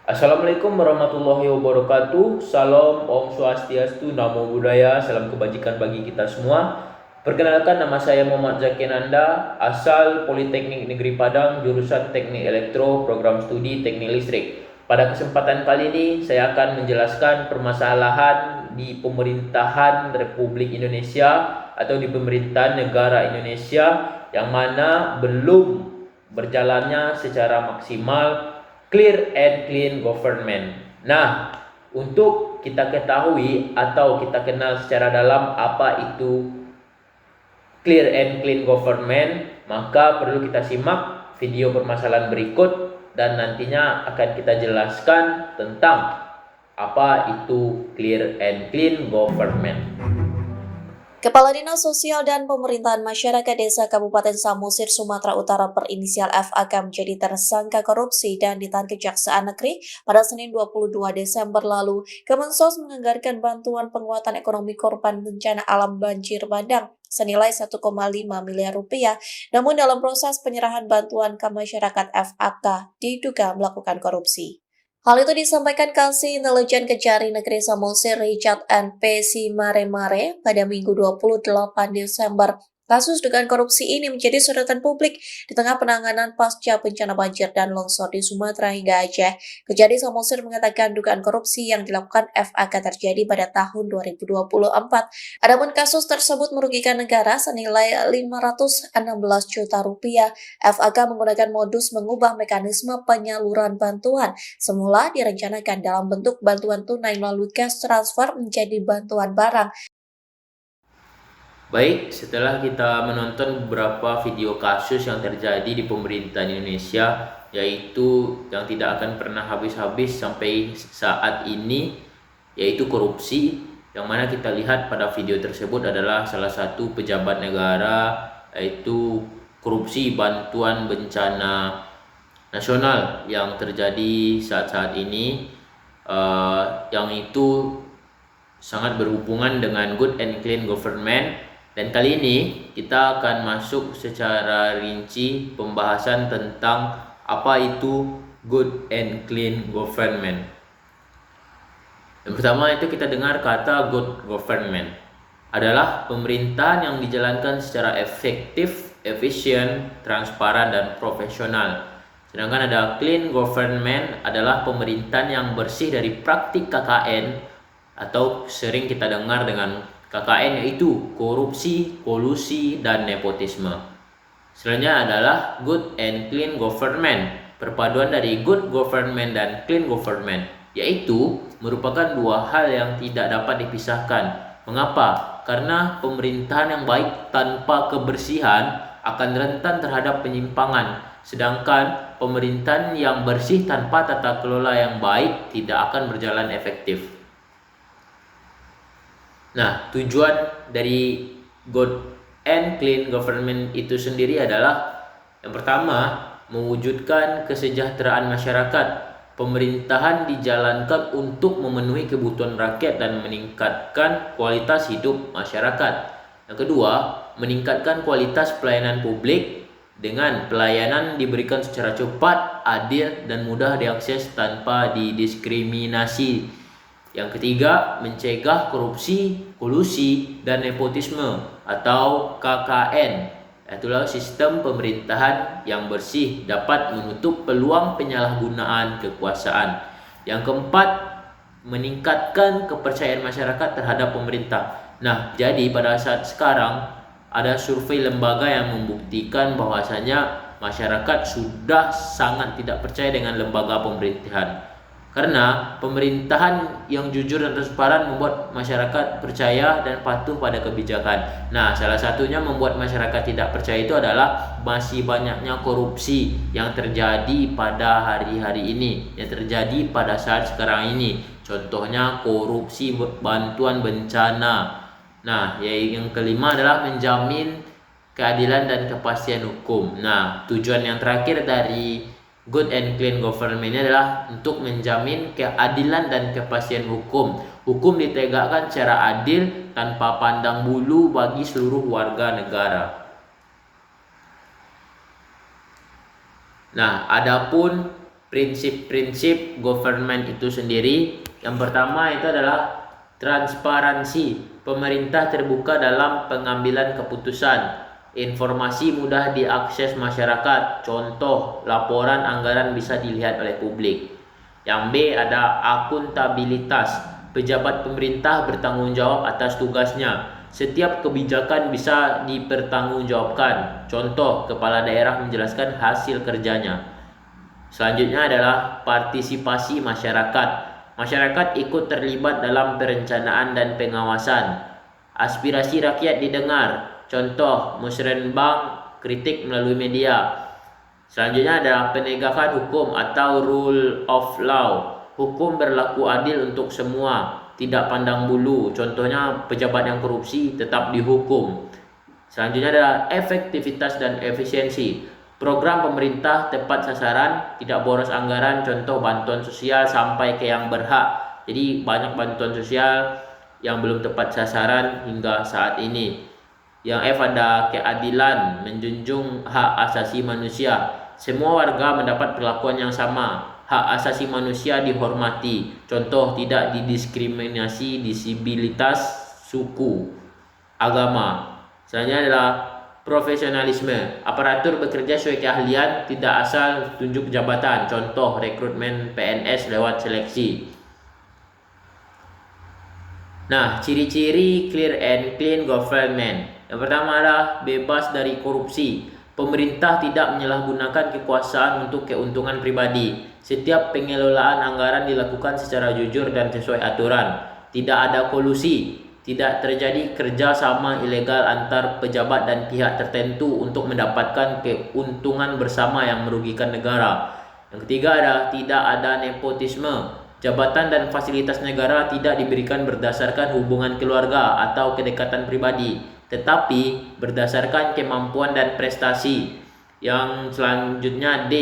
Assalamualaikum warahmatullahi wabarakatuh. Salam, Om Swastiastu, Namo Buddhaya, salam kebajikan bagi kita semua. Perkenalkan, nama saya Muhammad Zaki Nanda, asal Politeknik Negeri Padang, jurusan Teknik Elektro, program studi Teknik Listrik. Pada kesempatan kali ini, saya akan menjelaskan permasalahan di pemerintahan Republik Indonesia atau di pemerintahan negara Indonesia yang mana belum berjalannya secara maksimal clear and clean government. Nah, untuk kita ketahui atau kita kenal secara dalam apa itu clear and clean government, maka perlu kita simak video permasalahan berikut dan nantinya akan kita jelaskan tentang apa itu clear and clean government. Kepala Dinas Sosial dan Pemerintahan Masyarakat Desa Kabupaten Samosir, Sumatera Utara berinisial FAK menjadi tersangka korupsi dan ditahan Kejaksaan Negeri pada Senin 22 Desember lalu. Kemensos menganggarkan bantuan penguatan ekonomi korban bencana alam banjir bandang senilai 1,5 miliar rupiah. Namun dalam proses penyerahan bantuan ke masyarakat, FAK diduga melakukan korupsi. Hal itu disampaikan Kasih Intelijen Kejari Negeri Samosir Richard N.P. Simaremare pada Minggu 28 Desember. Kasus dugaan korupsi ini menjadi sorotan publik di tengah penanganan pasca bencana banjir dan longsor di Sumatera hingga Aceh. Kejari Samosir mengatakan dugaan korupsi yang dilakukan FAK terjadi pada tahun 2024. Adapun kasus tersebut merugikan negara senilai 516 juta rupiah. FAK menggunakan modus mengubah mekanisme penyaluran bantuan. Semula direncanakan dalam bentuk bantuan tunai melalui cash transfer menjadi bantuan barang. Baik, setelah kita menonton beberapa video kasus yang terjadi di pemerintahan Indonesia, yaitu yang tidak akan pernah habis-habis sampai saat ini, yaitu korupsi, yang mana kita lihat pada video tersebut adalah salah satu pejabat negara, yaitu korupsi bantuan bencana nasional yang terjadi saat-saat ini, yang itu sangat berhubungan dengan good and clean government. Dan kali ini kita akan masuk secara rinci pembahasan tentang apa itu good and clean government. Yang pertama itu kita dengar kata good government adalah pemerintahan yang dijalankan secara efektif, efisien, transparan, dan profesional. Sedangkan ada clean government adalah pemerintahan yang bersih dari praktik KKN atau sering kita dengar dengan KKN, yaitu korupsi, kolusi, dan nepotisme. Selanjutnya adalah good and clean government, perpaduan dari good government dan clean government, yaitu merupakan dua hal yang tidak dapat dipisahkan. Mengapa? Karena pemerintahan yang baik tanpa kebersihan akan rentan terhadap penyimpangan, sedangkan pemerintahan yang bersih tanpa tata kelola yang baik tidak akan berjalan efektif. Nah, tujuan dari good and clean government itu sendiri adalah yang pertama, mewujudkan kesejahteraan masyarakat. Pemerintahan dijalankan untuk memenuhi kebutuhan rakyat dan meningkatkan kualitas hidup masyarakat. Yang kedua, meningkatkan kualitas pelayanan publik dengan pelayanan diberikan secara cepat, adil, dan mudah diakses tanpa didiskriminasi. Yang ketiga, mencegah korupsi, kolusi, dan nepotisme atau KKN. Itulah sistem pemerintahan yang bersih dapat menutup peluang penyalahgunaan kekuasaan. Yang keempat, meningkatkan kepercayaan masyarakat terhadap pemerintah. Nah, jadi pada saat sekarang ada survei lembaga yang membuktikan bahwasanya masyarakat sudah sangat tidak percaya dengan lembaga pemerintahan. Karena pemerintahan yang jujur dan transparan membuat masyarakat percaya dan patuh pada kebijakan. Nah, salah satunya membuat masyarakat tidak percaya itu adalah masih banyaknya korupsi yang terjadi pada hari-hari ini, yang terjadi pada saat sekarang ini. Contohnya korupsi bantuan bencana. Nah, yang kelima adalah menjamin keadilan dan kepastian hukum. Nah, tujuan yang terakhir dari good and clean government ini adalah untuk menjamin keadilan dan kepastian hukum. Hukum ditegakkan secara adil tanpa pandang bulu bagi seluruh warga negara. Nah, adapun prinsip-prinsip government itu sendiri. Yang pertama itu adalah transparansi. Pemerintah terbuka dalam pengambilan keputusan. Informasi mudah diakses masyarakat. Contoh, laporan anggaran bisa dilihat oleh publik. Yang B ada akuntabilitas. Pejabat pemerintah bertanggung jawab atas tugasnya. Setiap kebijakan bisa dipertanggungjawabkan. Contoh, kepala daerah menjelaskan hasil kerjanya. Selanjutnya adalah partisipasi masyarakat. Masyarakat ikut terlibat dalam perencanaan dan pengawasan. Aspirasi rakyat didengar. Contoh, musrenbang kritik melalui media. Selanjutnya adalah penegakan hukum atau rule of law. Hukum berlaku adil untuk semua, tidak pandang bulu. Contohnya, pejabat yang korupsi tetap dihukum. Selanjutnya adalah efektivitas dan efisiensi. Program pemerintah tepat sasaran, tidak boros anggaran. Contoh, bantuan sosial sampai ke yang berhak. Jadi banyak bantuan sosial yang belum tepat sasaran hingga saat ini. Yang F ada keadilan, menjunjung hak asasi manusia. Semua warga mendapat perlakuan yang sama. Hak asasi manusia dihormati. Contoh, tidak didiskriminasi disabilitas, suku, agama. Selanjutnya adalah profesionalisme. Aparatur bekerja sesuai keahlian, tidak asal tunjuk jabatan. Contoh, rekrutmen PNS lewat seleksi. Nah, ciri-ciri clear and clean government. Yang pertama adalah bebas dari korupsi. Pemerintah tidak menyalahgunakan kekuasaan untuk keuntungan pribadi. Setiap pengelolaan anggaran dilakukan secara jujur dan sesuai aturan. Tidak ada kolusi. Tidak terjadi kerjasama ilegal antar pejabat dan pihak tertentu untuk mendapatkan keuntungan bersama yang merugikan negara. Yang ketiga adalah tidak ada nepotisme. Jabatan dan fasilitas negara tidak diberikan berdasarkan hubungan keluarga atau kedekatan pribadi, tetapi berdasarkan kemampuan dan prestasi. Yang selanjutnya D,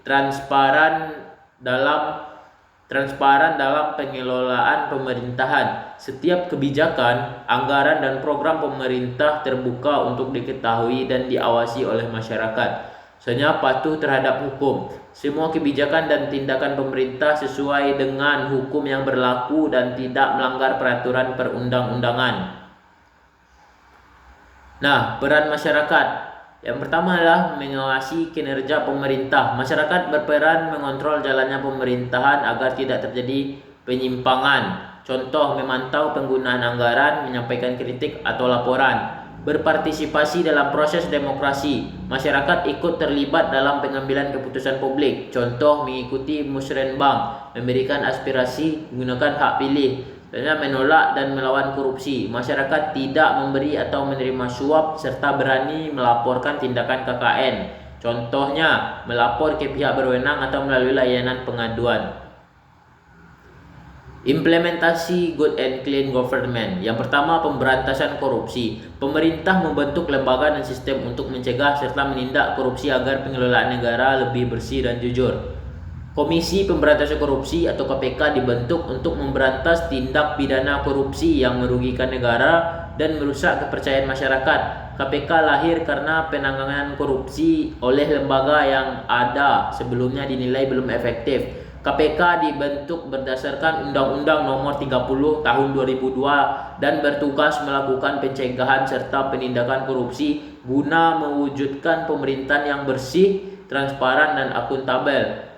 transparan dalam pengelolaan pemerintahan. Setiap kebijakan, anggaran dan program pemerintah terbuka untuk diketahui dan diawasi oleh masyarakat. Selanjutnya patuh terhadap hukum. Semua kebijakan dan tindakan pemerintah sesuai dengan hukum yang berlaku dan tidak melanggar peraturan perundang-undangan. Nah, peran masyarakat. Yang pertama adalah mengawasi kinerja pemerintah. Masyarakat berperan mengontrol jalannya pemerintahan agar tidak terjadi penyimpangan. Contoh, memantau penggunaan anggaran, menyampaikan kritik atau laporan. Berpartisipasi dalam proses demokrasi. Masyarakat ikut terlibat dalam pengambilan keputusan publik. Contoh, mengikuti musrenbang, memberikan aspirasi, menggunakan hak pilih. Dan menolak dan melawan korupsi. Masyarakat tidak memberi atau menerima suap serta berani melaporkan tindakan KKN. Contohnya, melapor ke pihak berwenang atau melalui layanan pengaduan. Implementasi good and clean government. Yang pertama, pemberantasan korupsi. Pemerintah membentuk lembaga dan sistem untuk mencegah serta menindak korupsi agar pengelolaan negara lebih bersih dan jujur. Komisi Pemberantasan Korupsi atau KPK dibentuk untuk memberantas tindak pidana korupsi yang merugikan negara dan merusak kepercayaan masyarakat. KPK lahir karena penanganan korupsi oleh lembaga yang ada sebelumnya dinilai belum efektif. KPK dibentuk berdasarkan Undang-Undang Nomor 30 Tahun 2002 dan bertugas melakukan pencegahan serta penindakan korupsi guna mewujudkan pemerintahan yang bersih, transparan, dan akuntabel.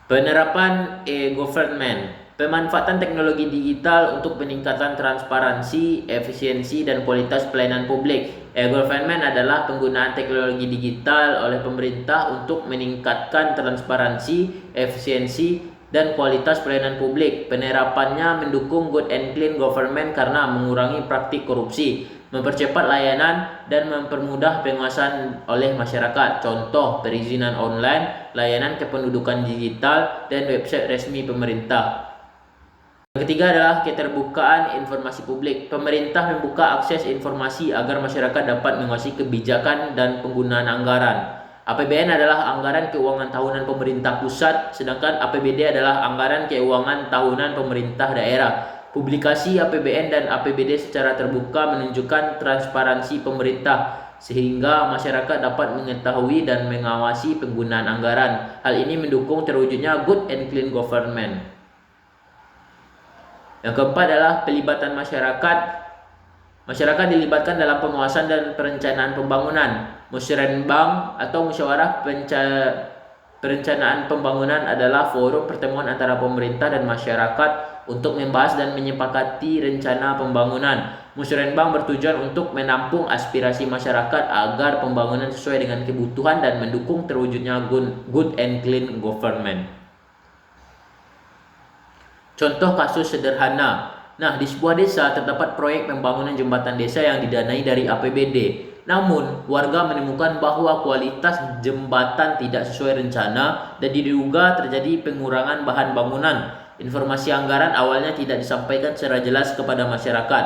Penerapan e-government. Pemanfaatan teknologi digital untuk peningkatan transparansi, efisiensi, dan kualitas pelayanan publik. E-government adalah penggunaan teknologi digital oleh pemerintah untuk meningkatkan transparansi, efisiensi, dan kualitas pelayanan publik. Penerapannya mendukung good and clean government karena mengurangi praktik korupsi, mempercepat layanan, dan mempermudah penguasaan oleh masyarakat. Contoh, perizinan online, layanan kependudukan digital, dan website resmi pemerintah. Yang ketiga adalah keterbukaan informasi publik. Pemerintah membuka akses informasi agar masyarakat dapat menguasai kebijakan dan penggunaan anggaran. APBN adalah anggaran keuangan tahunan pemerintah pusat, sedangkan APBD adalah anggaran keuangan tahunan pemerintah daerah. Publikasi APBN dan APBD secara terbuka menunjukkan transparansi pemerintah. sehingga masyarakat dapat mengetahui dan mengawasi penggunaan anggaran. Hal ini mendukung terwujudnya good and clean government. Yang keempat adalah pelibatan masyarakat. Masyarakat dilibatkan dalam pengawasan dan perencanaan pembangunan. Musrenbang atau musyawarah perencanaan pembangunan adalah forum pertemuan antara pemerintah dan masyarakat untuk membahas dan menyepakati rencana pembangunan. Musrenbang bertujuan untuk menampung aspirasi masyarakat agar pembangunan sesuai dengan kebutuhan dan mendukung terwujudnya good and clean government. Contoh kasus sederhana. Nah, di sebuah desa terdapat proyek pembangunan jembatan desa yang didanai dari APBD. Namun, warga menemukan bahwa kualitas jembatan tidak sesuai rencana dan diduga terjadi pengurangan bahan bangunan. Informasi anggaran awalnya tidak disampaikan secara jelas kepada masyarakat.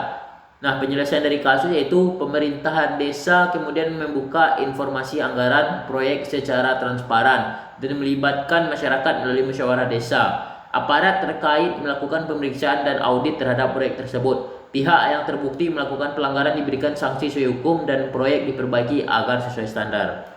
Nah, penyelesaian dari kasus yaitu pemerintahan desa kemudian membuka informasi anggaran proyek secara transparan dan melibatkan masyarakat melalui musyawarah desa. Aparat terkait melakukan pemeriksaan dan audit terhadap proyek tersebut. Pihak yang terbukti melakukan pelanggaran diberikan sanksi sesuai hukum dan proyek diperbaiki agar sesuai standar.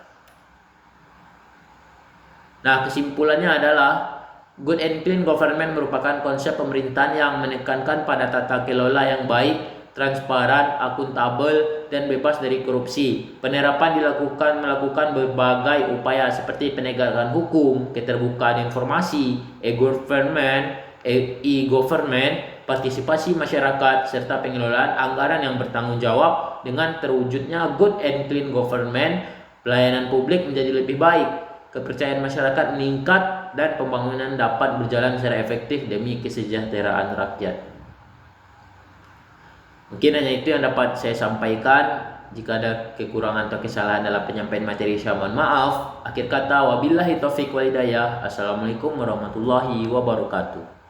Nah, kesimpulannya adalah good and clean government merupakan konsep pemerintahan yang menekankan pada tata kelola yang baik, transparan, akuntabel, dan bebas dari korupsi. Penerapan melakukan berbagai upaya seperti penegakan hukum, keterbukaan informasi, e-government, partisipasi masyarakat, serta pengelolaan anggaran yang bertanggung jawab. Dengan terwujudnya good and clean government, pelayanan publik menjadi lebih baik, kepercayaan masyarakat meningkat, dan pembangunan dapat berjalan secara efektif demi kesejahteraan rakyat. Mungkin hanya itu yang dapat saya sampaikan. Jika ada kekurangan atau kesalahan dalam penyampaian materi, saya mohon maaf. Akhir kata, wabillahi taufiq wal hidayah. Assalamualaikum warahmatullahi wabarakatuh.